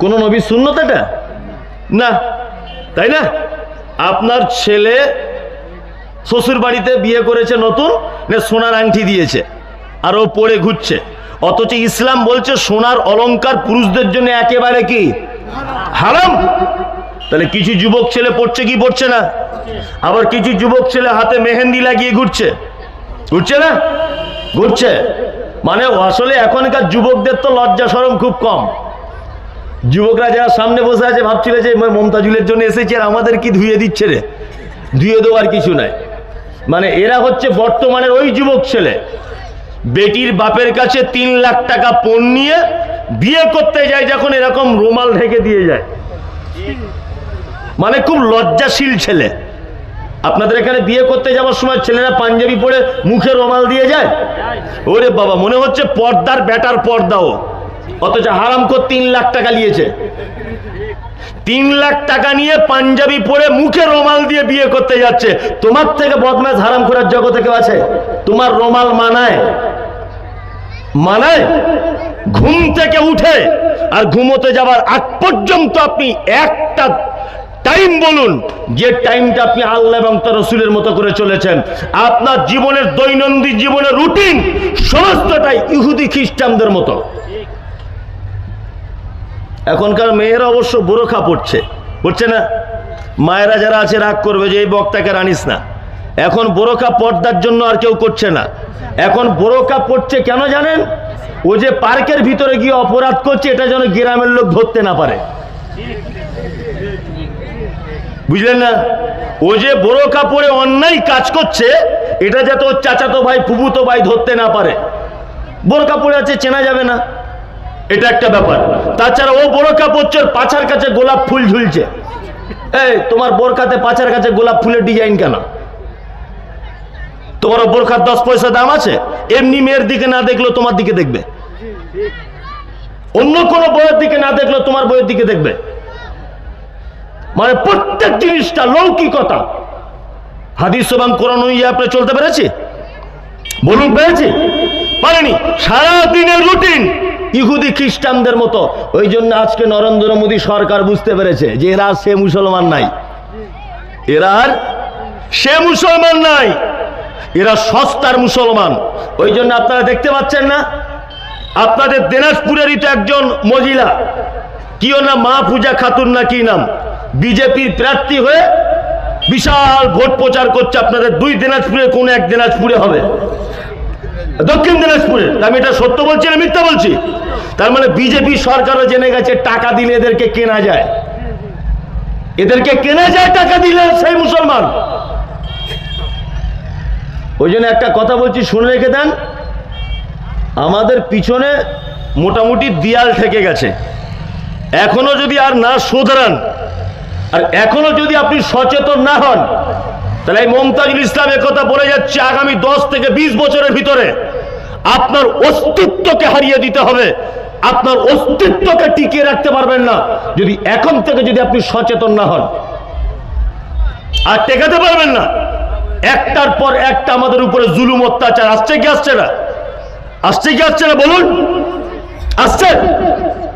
কোন নবীর সুন্নত এটা না, তাই না? আপনার ছেলে শ্বশুর বাড়িতে বিয়ে করেছে নতুন, সোনার আংটি দিয়েছে আর ও পরে ঘুরছে, অথচ ইসলাম বলছে সোনার অলংকার পুরুষদের জন্য একেবারে কি হারাম। তাহলে কিছু যুবক ছেলে পড়ছে কি পড়ছে না? আবার কিছু যুবক ছেলে হাতে মেহেন্দি লাগিয়ে ঘুরছে, ঘুরছে না? ঘুরছে। মানে আসলে এখনকার যুবকদের তো লজ্জা শরম খুব কম। যুবকরা যারা সামনে বসে আছে ভাবছিল যে মমতাজুলের জন্য এসেছে আর আমাদের কি ধুয়ে দিচ্ছে রে, ধুয়ে দেওয়ার কিছু নাই। মানে এরা হচ্ছে বর্তমানের ওই যুবক ছেলে, বেটির বাপের কাছে 3 লাখ টাকা পণ নিয়ে বিয়ে করতে যায়, যখন এরকম রুমাল ঢেকে দিয়ে যায়। মানে খুব লজ্জাশীল ছেলে। আপনাদের এখানে বিয়ে করতে যাওয়ার সময় ছেলেরা পাঞ্জাবি পরে মুখে রুমাল দিয়ে যায়? ওরে বাবা, মনে হচ্ছে পর্দার ব্যাটার পর্দাও, অথচ হারামখোর 3 লাখ টাকা নিয়েছে। 3 লাখ টাকা নিয়ে পাঞ্জাবি পরে মুখে রুমাল দিয়ে বিয়ে করতে যাচ্ছে। তোমার থেকে বদমাশ হারামখোরের জগতে কেউ আছে? তোমার রুমাল মানায়? মানায়? ঘুম থেকে উঠে আর ঘুমোতে যাবার আগ পর্যন্ত আপনি একটা টাইম বলুন যে টাইমটা আপনি আল্লাহ এবং তার রাসূলের মতো করে চলেছেন। আপনার জীবনের দৈনন্দিন জীবনের রুটিন সমস্তটাই ইহুদি খ্রিস্টানদের মতো। এখনকার মেয়েরা অবশ্য বোরখা পড়ছে, পড়ছে না? মায়েরা যারা আছে রাগ করবে যে এই বক্তাকে আনিস না। এখন বোরখা পর্দার জন্য আর কেউ করছে না, এখন বোরখা পড়ছে কেন জানেন? ও যে পার্কের ভিতরে গিয়ে অপরাধ করছে এটা যেন গ্রামের লোক ধরতে না পারে, বুঝলেন না? ও যে বোরখা পরে অন্যায় কাজ করছে এটা যাতে ওর চাচাতো ভাই ফুফুতো ভাই ধরতে না পারে। বোরখা পরে আছে, চেনা যাবে না, এটা একটা ব্যাপার। তাছাড়া ও বোরখা পরছে, পাছার কাছে গোলাপ ফুল ঝুলছে। এই তোমার বোরখাতে পাছার কাছে গোলাপ ফুলের ডিজাইন কেন? তোমার বোরখার 10 পয়সা দাম আছে? এমনি মেয়ের দিকে না দেখলো তোমার দিকে দেখবে, অন্য কোনো বইয়ের দিকে না দেখলো তোমার বইয়ের দিকে দেখবে। মানে প্রত্যেক জিনিসটা লৌকিকতা। হাদিস এবং কোরআন অনুযায়ী আপনি চলতে পেরেছি? বলুন পেরেছি? পারেনি। সারা দিনের রুটিন ইহুদি খ্রিস্টানদের মতো। ওই জন্য আজকে নরেন্দ্র মোদী সরকার বুঝতে পেরেছে যে এরা সে মুসলমান নাই, এরা আর সে মুসলমান নাই, এরা সস্তার মুসলমান। ওই জন্য আপনারা দেখতে পাচ্ছেন না, আপনাদের দিনাজপুরেরই তো একজন মহিলা, কি ওর নাম, মাহফুজা খাতুন না কি নাম, বিজেপির প্রার্থী হয়ে বিশাল ভোট প্রচার করছে। আপনাদের 2 দিনাজপুরে কোন এক দিনাজপুরে হবে, দক্ষিণ দিনাজপুরে। আমি এটা সত্য বলছি না মিথ্যা বলছি? তার মানে বিজেপি সরকারও জেনে গেছে টাকা দিলে এদেরকে কেনা যায়, এদেরকে কেনা যায় টাকা দিলে, সেই মুসলমান। ওই জন্য একটা কথা বলছি, শুনে রেখে দেন, আমাদের পিছনে মোটামুটি দেয়াল ঠেকে গেছে। এখনো যদি আর না শোধরান, আর এখনো যদি আপনি সচেতন না হন, তাহলে এই মমতাজুল ইসলাম একথা বলে যাচ্ছে, আগামী 10 থেকে 20 বছরের ভিতরে আপনার অস্তিত্বকে হারিয়ে দিতে হবে। আপনার অস্তিত্বকে টিকিয়ে রাখতে পারবেন না যদি এখন থেকে যদি আপনি সচেতন না হন, আর টেকাতে পারবেন না। একটার পর একটা আমাদের উপরে জুলুম অত্যাচার আসছে কি আসছে না? আসছে কি আসছে না বলুন? আসছে।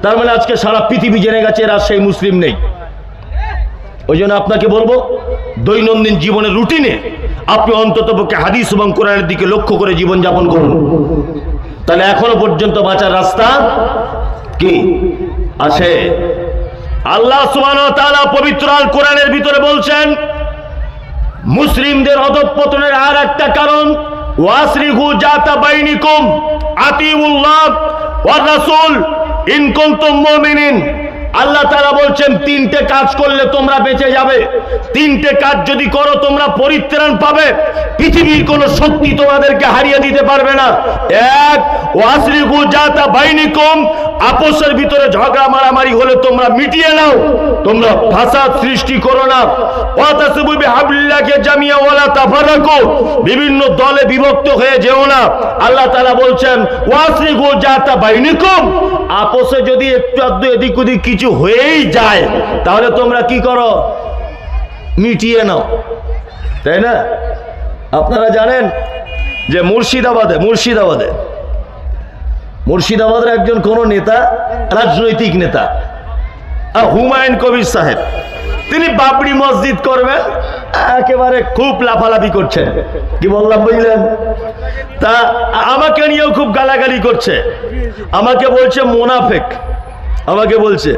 তার মানে আজকে সারা পৃথিবী জেনে গেছে এরা সেই মুসলিম নেই। ওই জন্য আপনাকে বলবো, দৈনন্দিন জীবনের রুটিনে আপনি অন্ততপক্ষে হাদিস এবং কোরআনের দিকে লক্ষ্য করে জীবন যাপন করুন। তাহলে এখনো পর্যন্ত বাঁচার রাস্তা কি আছে? আল্লাহ সুবহানাহু ওয়া তাআলা পবিত্র আল কোরআনের ভিতরে বলছেন, মুসলিমদের অধঃপতনের আর একটা কারণ, ওয়াসরিহু জাতা বাইনিকুম আতিউল্লাহ ওয়ার রাসূল ইন কুনতুম মুমিনিন। আল্লাহ তাআলা বলছেন 3টে কাজ করলে তোমরা বেঁচে যাবে, 3টে কাজ যদি করো তোমরা পরিত্রাণ পাবে, পৃথিবীর কোন শক্তি তোমাদেরকে হারিয়ে দিতে পারবে না। 1, ওয়াসরিহু জাতা বাইনিকুম, আপোষের ভিতরে ঝগড়া মারামারি হলে তোমরা মিটিয়ে নাও, তোমরা ফাসাদ সৃষ্টি করো না। ওয়াতাসিবু বিহাবলিল্লাহি জামিয়া ওয়ালা তাফারাকু, বিভিন্ন দলে বিভক্ত হয়ে যেও না। আল্লাহ তাআলা বলছেন ওয়াসরিহু জাতা বাইনিকুম, আপোষে যদি একটু আধটু এদিক ওদিক কিছু হয়েই যায় তাহলে তোমরা কি করো? মিটিয়ে নাও, তাই না? আপনারা জানেন যে মুর্শিদাবাদের একজন কোন নেতা, রাজনৈতিক নেতা, হুমায়ুন কবির সাহেব, তিনি বাবরি মসজিদ করবেন, একেবারে খুব লাফালাফি করছেন। কি বললাম বুঝলেন? তা আমাকে নিয়েও খুব গালাগালি করছে, আমাকে বলছে মুনাফেক, আমাকে বলছে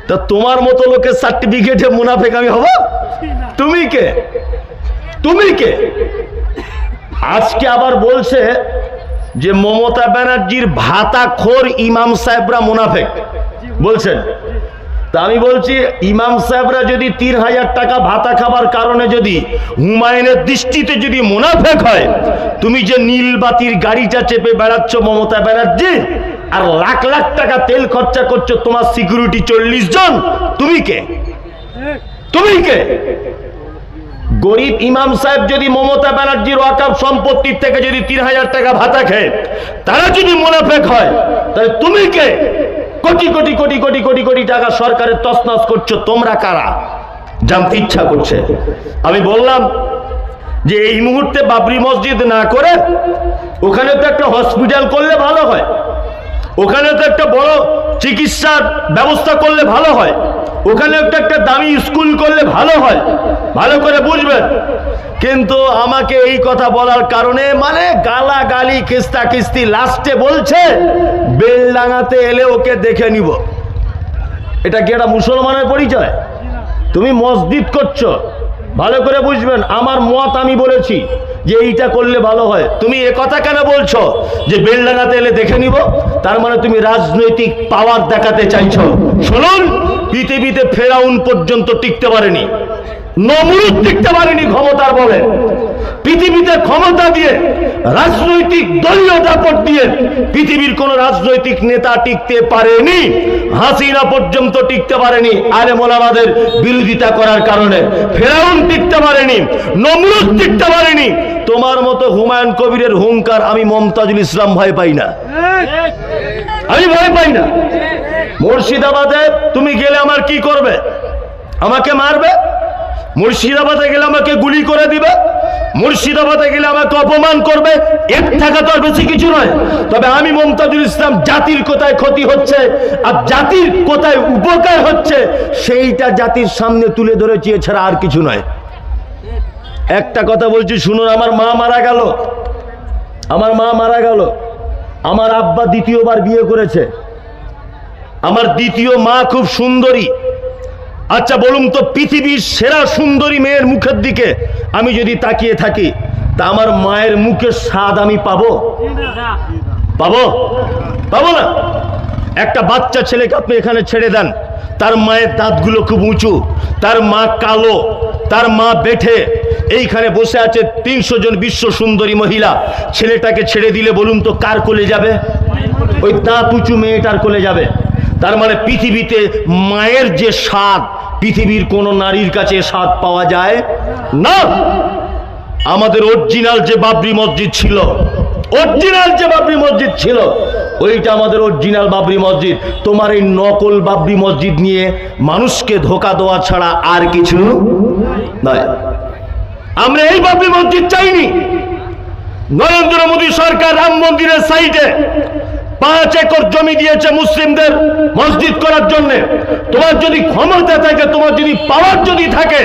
তা তোমার মতো লোকের সার্টিফিকেটে মুনাফেক আমি হব? তুমি কে? তুমি কে? আজকে আবার বলছে যে মমতা ব্যানার্জির ভাতাখোর ইমাম সাহেবরা মুনাফেক বলছেন। তা আমি বলছি ইমাম সাহেবরা যদি ৩,০০০ টাকা ভাতা খাবার কারণে যদি হুমায়ুনের দৃষ্টিতে যদি মুনাফেক হয়, তুমি যে নীলবাতির গাড়িটা চেপে বেড়াচ্ছ মমতা ব্যানার্জি, আর লাখ লাখ টাকা তেল খরচা করছো, তোমার সিকিউরিটি ৪০ জন, তুমি কে? তুমি কে? গরিব ইমাম সাহেব যদি মমতা ব্যানার্জির ওয়াকফ সম্পত্তির থেকে যদি ৩,০০০ টাকা ভাতা খায়, তারা যদি মুনাফেক হয়, তাহলে তুমি কে? কোটি কোটি কোটি কোটি কোটি কোটি টাকা সরকারের তছনছ করছো, তোমরা কারা? জানতে ইচ্ছা করছে। আমি বললাম যে এই মুহূর্তে বাবরি মসজিদ না করে ওখানে তো একটা হসপিটাল করলে ভালো হয়, ওখানে তো একটা বড় চিকিৎসার ব্যবস্থা করলে ভালো হয়, ওখানে একটা দামি স্কুল করলে ভালো হয়, ভালো করে বুঝবেন। কিন্তু আমাকে এই কথা বলার কারণে মানে গালাগালি কিস্তা কিস্তি, লাস্টে বলছে বেলডাঙাতে এলে ওকে দেখে নিব। এটা কি একটা মুসলমানের পরিচয়? তুমি মসজিদ করছো, ভালো করে বুঝবেন। আমার মত আমি বলেছি যে এইটা করলে ভালো হয়, তুমি এ কথা কেন বলছো যে বেলডাঙাতে এলে দেখে নিব? তার মানে তুমি রাজনৈতিক পাওয়ার দেখাতে চাইছো। শুনুন, পৃথিবীতে ফেরাউন পর্যন্ত টিকতে পারেনি, নমরুদ টিকতে পারেনি ক্ষমতার বলে। পৃথিবীতে ক্ষমতা দিয়ে, রাজনৈতিক দলীয় দাপট দিয়ে পৃথিবীর কোন রাজনৈতিক নেতা টিকতে পারেনি। হাসিনা পর্যন্ত টিকতে পারেনি আলেম ওলামাদের বিরোধিতা করার কারণে। ফেরাউন টিকতে পারেনি, নমরুদ টিকতে পারেনি। তোমার মতো হুমায়ুন কবিরের হুঙ্কার আমি মমতাজুল ইসলাম ভয় পাই না, আমি ভয় পাই না। মুর্শিদাবাদে তুমি গেলে আমার কি করবে? আমাকে মারবে। মুর্শিদাবাদে গেলে আমাকে গুলি করে দিবে। মুর্শিদাবাদে গেলে আমাকে অপমান করবে। এর থেকে তো আর বেশি কিছু নয়। তবে আমি মমতাজুল ইসলাম জাতির কোথায় ক্ষতি হচ্ছে আর জাতির কোথায় উপকার হচ্ছে সেইটা জাতির সামনে তুলে ধরেছি, এছাড়া আর কিছু নয়। একটা কথা বলছি শুনুন, আমার মা মারা গেল, আমার মা মারা গেল। আমার আব্বা দ্বিতীয়বার বিয়ে করেছে। আমার দ্বিতীয় মা খুব সুন্দরী। আচ্ছা বলুন তো, পৃথিবীর সেরা সুন্দরী মেয়ের মুখের দিকে আমি যদি তাকিয়ে থাকি, তা আমার মায়ের মুখের স্বাদ আমি পাবো? পাবো? পাবো না। একটা বাচ্চা ছেলেকে আপনি এখানে ছেড়ে দেন, তার মায়ের দাঁতগুলো খুব উঁচু, তার মা কালো, তার মা বেঠে, এইখানে বসে আছে ৩০০ জন বিশ্ব সুন্দরী মহিলা। ছেলেটাকে ছেড়ে দিলে বলুন তো কার কোলে যাবে? ওই দাঁত উঁচু মেয়েটার কোলে যাবে। তার মানে পৃথিবীতে মায়ের যে স্বাদ, পৃথিবীর কোন নারীর কাছে স্বাদ পাওয়া যায় না। আমাদের অরিজিনাল যে বাবরি মসজিদ ছিল, অরিজিনাল যে বাবরি মসজিদ ছিল, ওইটা আমাদের অরিজিনাল বাবরি মসজিদ। তোমার এই নকল বাবরি মসজিদ নিয়ে মানুষকে ধোঁকা দেওয়া ছাড়া আর কিছু নয়। আমরা এই বাবরি মসজিদ চাইনি। নরেন্দ্র মোদী সরকার রাম মন্দিরের সাইডে 5 একর জমি দিয়েছে মুসলিমদের মসজিদ করার জন্য। তোমার যদি ক্ষমতা থাকে, তোমার যদি পাওয়ার যদি থাকে,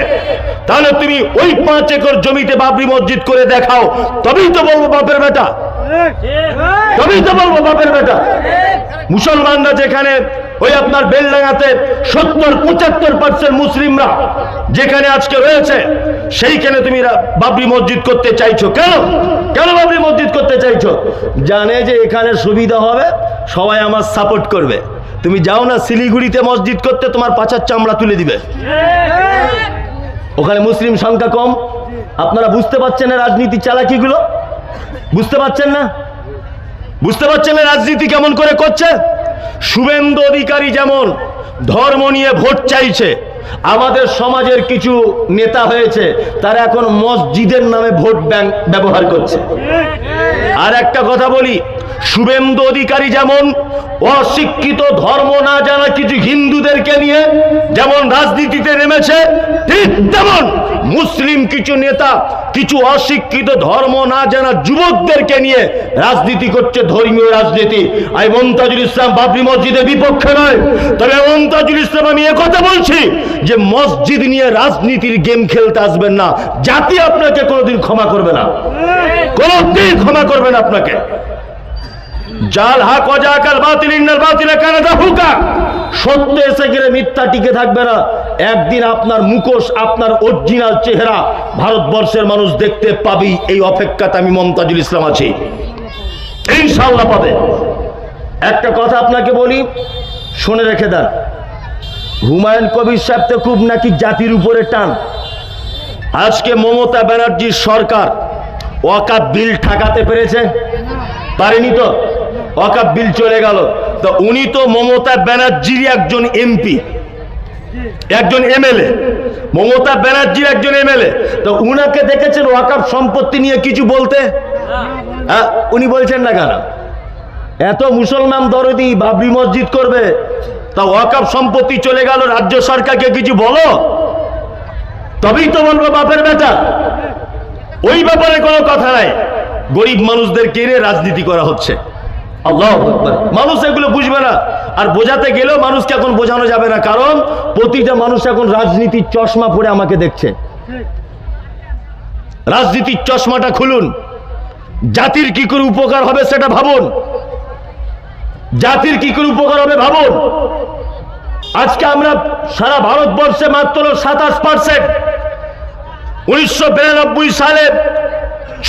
তাহলে তুমি ওই 5 একর জমিতে বাবরি মসজিদ করে দেখাও, তবেই তো বলবো বাপের বেটা, তবেই তো বলবো বাপের বেটা। মুসলমানরা যেখানে ওই আপনার বেলডাঙাতে 70-75% মুসলিমরা যেখানে আজকে রয়েছে, সেইখানে তুমি বাবরি মসজিদ করতে চাইছো কেন? কেন বাবরি মসজিদ করতে চাইছো? জানে যে এখানে সুবিধা হবে, সবাই আমার সাপোর্ট করবে। তুমি যাও না শিলিগুড়িতে মসজিদ করতে, তোমার পাছার চামড়া তুলে দিবে। ওখানে মুসলিম সংখ্যা কম। আপনারা বুঝতে পারছেন না রাজনীতি চালাকিগুলো? বুঝতে পারছেন না? বুঝতে পারছেন না রাজনীতি কেমন করে করছে? শুভেন্দু অধিকারী যেমন ধর্ম নিয়ে ভোট চাইছে, আমাদের সমাজের কিছু নেতা হয়েছে তারা এখন মসজিদের নামে ভোট ব্যাংক ব্যবহার করছে। আর একটা কথা বলি, শুভেন্দু অধিকারী যেমন অশিক্ষিত ধর্ম না জানা কিছু হিন্দুদেরকে নিয়ে যেমন রাজনীতিতে নেমেছে, ঠিক তেমন মুসলিম কিছু নেতা কিছু অশিক্ষিত ধর্ম না জানা যুবকদেরকে নিয়ে রাজনীতি করছে, ধর্মীয় রাজনীতি। আর মমতাজুল ইসলাম বাবরি মসজিদের বিপক্ষে নয়, তবে মমতাজুল ইসলাম আমি কথা বলছি যে মসজিদ নিয়ে রাজনীতির গেম খেলতে আসবেন না। জাতি আপনাকে কোনোদিন ক্ষমা করবে না, কোনোদিন ক্ষমা করবে না আপনাকে। জাল হাক ওয়াজাকাল বাতিল ইন্নাল বাতিলা কানা যাহুকা। সত্য এসে গেলে মিথ্যা টিকে থাকবে না। একদিন আপনার মুখোশ, আপনার অরিজিনাল চেহারা ভারতবর্ষের মানুষ দেখতে পাবি। এই অপেক্ষাতে আমি মমতাজুল ইসলাম আছি, ইনশাআল্লাহ পাবে। একটা কথা আপনাকে বলি, শুনে রেখে দেন। হুমায়ুন কবির সাহেব তো খুব নাকি জাতির উপরে টান। আজকে মমতা ব্যানার্জির সরকার ওয়াকাফ বিল ঠেকাতে পেরেছে? পারেনি তো। ওয়াকাফ বিল চলে গেল। তো উনি তো মমতা ব্যানার্জির একজন এমপি, একজন এমএলএ, মমতা ব্যানার্জির একজন এমএলএ। তো উনাকে দেখেছেন ওয়াকাফ সম্পত্তি নিয়ে কিছু বলতে? হ্যাঁ, উনি বলছেন না কেন? এত মুসলমান দরদি বাবরি মসজিদ করবে, তা ওয়াকাফ সম্পত্তি চলে গেল, রাজ্য সরকারকে কিছু বলো, তবেই তো বলবো বাপের বেটা। ওই ব্যাপারে কোনো কথা নাই। গরিব মানুষদের কেড়ে রাজনীতি করা হচ্ছে। আল্লাহু আকবার। মানুষ এগুলো বুঝবে না, আর বোঝাতে গেলেও মানুষকে এখন বোঝানো যাবে না, কারণ প্রতিটা মানুষ এখন রাজনীতির চশমা পরে আমাকে দেখছে। রাজনীতির চশমাটা খুলুন, জাতির কি করে উপকার হবে সেটা ভাবুন, জাতির কি করে উপকার হবে ভাবুন। আজকে আমরা সারা ভারতবর্ষে মাত্র 27%। 1992 সালে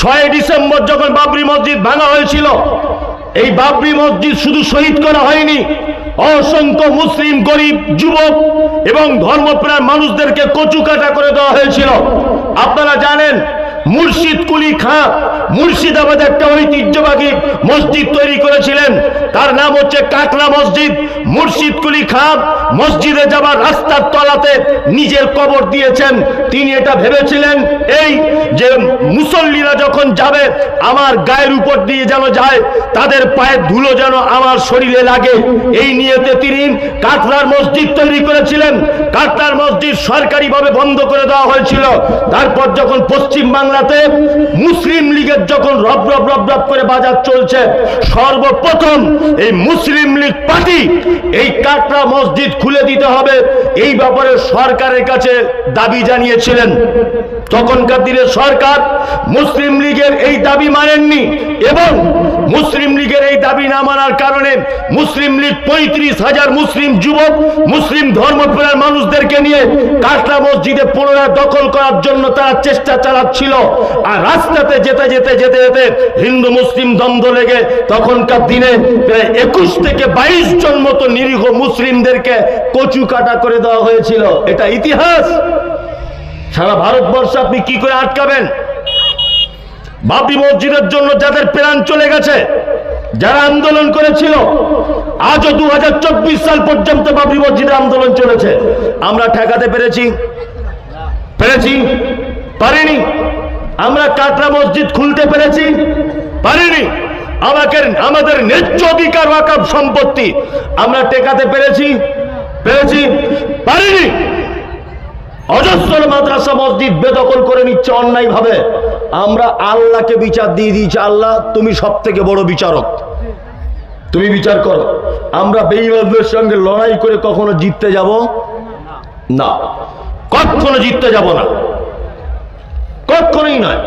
6 ডিসেম্বর যখন বাবরি মসজিদ ভাঙা হয়েছিল, এই বাবরি মসজিদ শুধু শহীদ করা হয়নি, অসংখ্য মুসলিম গরিব যুবক এবং ধর্মপ্রাণ মানুষদেরকে কচুকাটা করে দেওয়া হয়েছিল। আপনারা জানেন মুর্শিদ কুলি খাঁ মুর্শিদাবাদ একটা ঐতিহ্যবাহী মসজিদ তৈরি করেছিলেন, তার নাম হচ্ছে কাকলা মসজিদ। মুর্শিদ কুলি খাঁ মসজিদে যাবার রাস্তার তলাতে নিজের কবর দিয়েছেন। তিনি এটা ভেবেছিলেন এই যে মুসল্লিরা যখন যাবে আমার গায়ের উপর দিয়ে যেন যায়, তাদের পায়ের ধুলো যেন আমার শরীরে লাগে, এই নিয়তে তিনি কাকলার মসজিদ তৈরি করেছিলেন। কাকলার মসজিদ সরকারিভাবে বন্ধ করে দেওয়া হয়েছিল। তারপর যখন পশ্চিম বাংলাতে মুসলিম লীগের যখন রব রব রব রব করে বাজার চলছে, সর্বপ্রথম এই মুসলিম লীগ পার্টি এই কাকলা মসজিদ খুলে দিতে হবে, এই ব্যাপারে সরকারের কাছে দাবি জানিয়েছিলেন। তখনকার দিনে সরকার মুসলিম লীগের এই দাবি মানেননি, এবং মুসলিম লীগের এই দাবি না মানার কারণে মুসলিম লীগ 35,000 মুসলিম যুবক, মুসলিম ধর্মপ্রাণ মানুষদেরকে নিয়ে কাকলা মসজিদে পুনরায় দখল করার জন্য তারা চেষ্টা চালাচ্ছিল। আর রাস্তাতে যেতে যেতে যেতে যেতে হিন্দু মুসলিম দ্বন্দ্ব লেগে তখনকার দিনে প্রায় 21 থেকে 22 জন মতো নিরীহ মুসলিমদেরকে কচু কাটা করে দেওয়া হয়েছিল। এটা ইতিহাস। সারা ভারতবর্ষে আপনি কি করে আটকাবেন? বাবরি মসজিদের জন্য যাদের প্রাণ চলে গেছে, যারা আন্দোলন করেছিল, আজও 2024 সাল পর্যন্ত বাবরি মসজিদের আন্দোলন চলেছে। আমরা ঠেকাতে পেরেছি? পারিনি। আমরা কাকলা মসজিদ খুলতে পেরেছি? পারিনি। আমাদের ন্যায্য অধিকার ওয়াকফ সম্পত্তি আমরা টেকাতে পেরেছি? পারিনি। অজস্র মাদ্রাসা মসজিদ বেদখল করে নিচ্ছে অন্যায় ভাবে। আমরা আল্লাহকে বিচার দিয়ে দিয়েছি, আল্লাহ তুমি সব থেকে বড় বিচারক, তুমি বিচার করো। আমরা বেঈমানদের সঙ্গে লড়াই করে কখনো জিততে যাব না, কখনো জিততে যাব না, কখনোই নয়।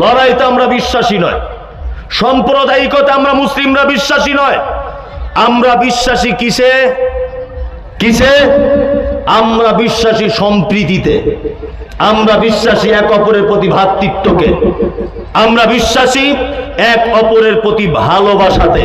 লড়াইতে আমরা বিশ্বাসী নয়, সাম্প্রদায়িকতা আমরা মুসলিমরা বিশ্বাসী নয়। আমরা বিশ্বাসী কিসে? আমরা বিশ্বাসী সম্প্রীতিতে, আমরা বিশ্বাসী এক অপরের প্রতি ভ্রাতৃত্বকে, আমরা বিশ্বাসী এক অপরের প্রতি ভালোবাসাতে।